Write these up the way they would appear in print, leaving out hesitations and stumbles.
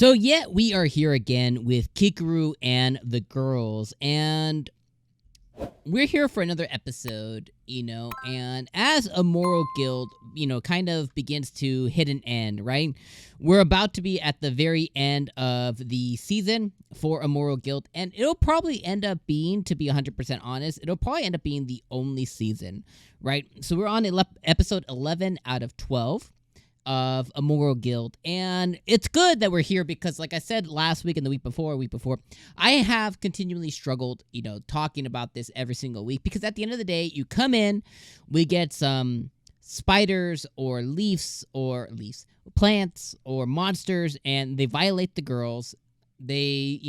So yeah, we are here again with Kikuru and the girls, and we're here for another episode, and as a moral guild, kind of begins to hit an end, right? We're about to be at the very end of the season for a moral guild, and it'll probably end up being, to be 100% honest, it'll probably end up being the only season, right? So we're on episode 11 out of 12 of a moral guild, and it's good that we're here because, like I said last week and the week before, I have continually struggled, talking about this every single week, because at the end of the day, you come in, we get some spiders or plants or monsters, and they violate the girls. They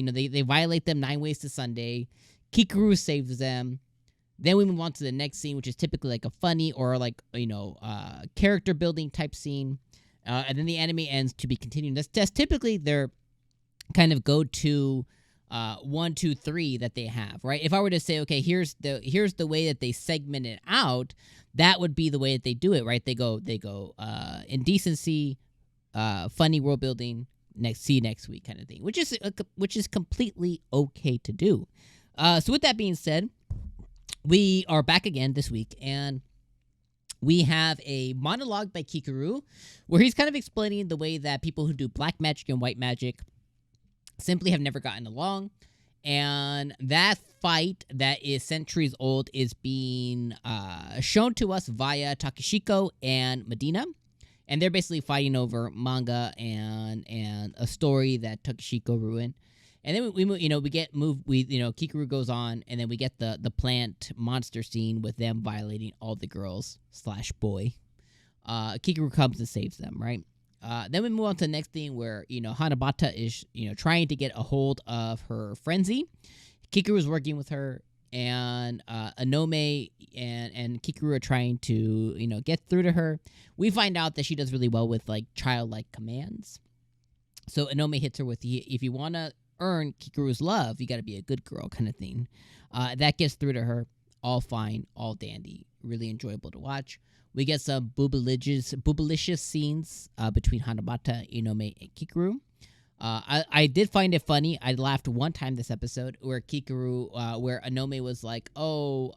violate them 9 ways to Sunday. Kikuru saves them. Then we move on to the next scene, which is typically like a funny or character building type scene. And then the anime ends to be continued. That's typically their kind of go-to 1, 2, 3 that they have, right? If I were to say, okay, here's the way that they segment it out, that would be the way that they do it, right? They go indecency, funny world building, see you next week kind of thing, which is completely okay to do. So with that being said, we are back again this week, and we have a monologue by Kikuru where he's kind of explaining the way that people who do black magic and white magic simply have never gotten along. And that fight that is centuries old is being shown to us via Takashiko and Medina. And they're basically fighting over manga and a story that Takashiko ruined. And then Kikuru goes on, and then we get the plant monster scene with them violating all the girls / boy. Kikuru comes and saves them, right? Then we move on to the next thing where, Hanabata is, trying to get a hold of her frenzy. Kikuru is working with her, and Anome and Kikuru are trying to, get through to her. We find out that she does really well with, childlike commands. So Anome hits her with, if you want to earn Kikuru's love, you got to be a good girl kind of thing. That gets through to her. All fine, all dandy. Really enjoyable to watch. We get some boobalicious scenes between Hanabata, Inome, and Kikuru. I did find it funny. I laughed one time this episode where where Anome was like, tell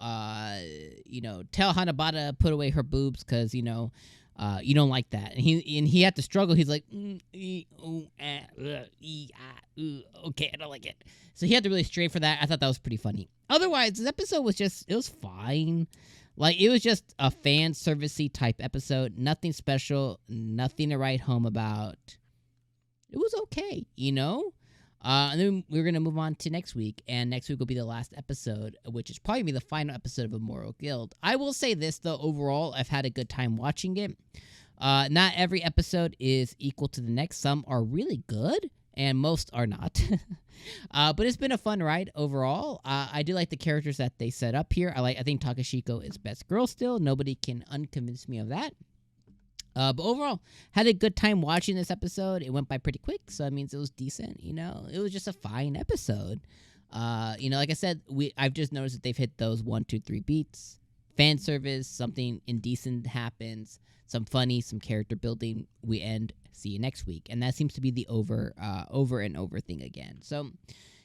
Hanabata put away her boobs because, you don't like that. And he had to struggle. He's like, okay, I don't like it. So he had to really strain for that. I thought that was pretty funny. Otherwise, this episode was it was fine. It was just a fan servicey type episode. Nothing special. Nothing to write home about. It was okay, And then we're going to move on to next week. And next week will be the last episode, which is probably the final episode of A Moral Guild. I will say this, though, overall, I've had a good time watching it. Not every episode is equal to the next. Some are really good, and most are not. But it's been a fun ride overall. I do like the characters that they set up here. I think Takashiko is best girl still. Nobody can unconvince me of that. But overall, had a good time watching this episode. It went by pretty quick, so that means it was decent. It was just a fine episode. Like I said, I've just noticed that they've hit those 1, 2, 3 beats. Fan service, something indecent happens, some funny, some character building. We end. See you next week, and that seems to be the over and over thing again. So,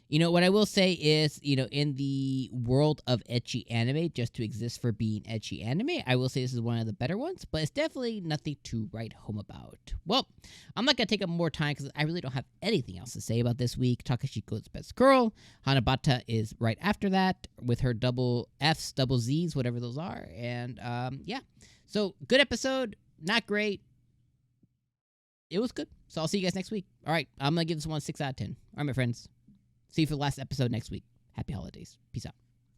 what I will say is, in the world of ecchi anime, just to exist for being ecchi anime, I will say this is one of the better ones, but it's definitely nothing to write home about. Well, I'm not going to take up more time because I really don't have anything else to say about this week. Takashiko's best girl. Hanabata is right after that with her double Fs, double Zs, whatever those are. And, yeah. So, good episode. Not great. It was good. So, I'll see you guys next week. All right. I'm going to give this one 6 out of 10. All right, my friends. See you for the last episode next week. Happy holidays. Peace out.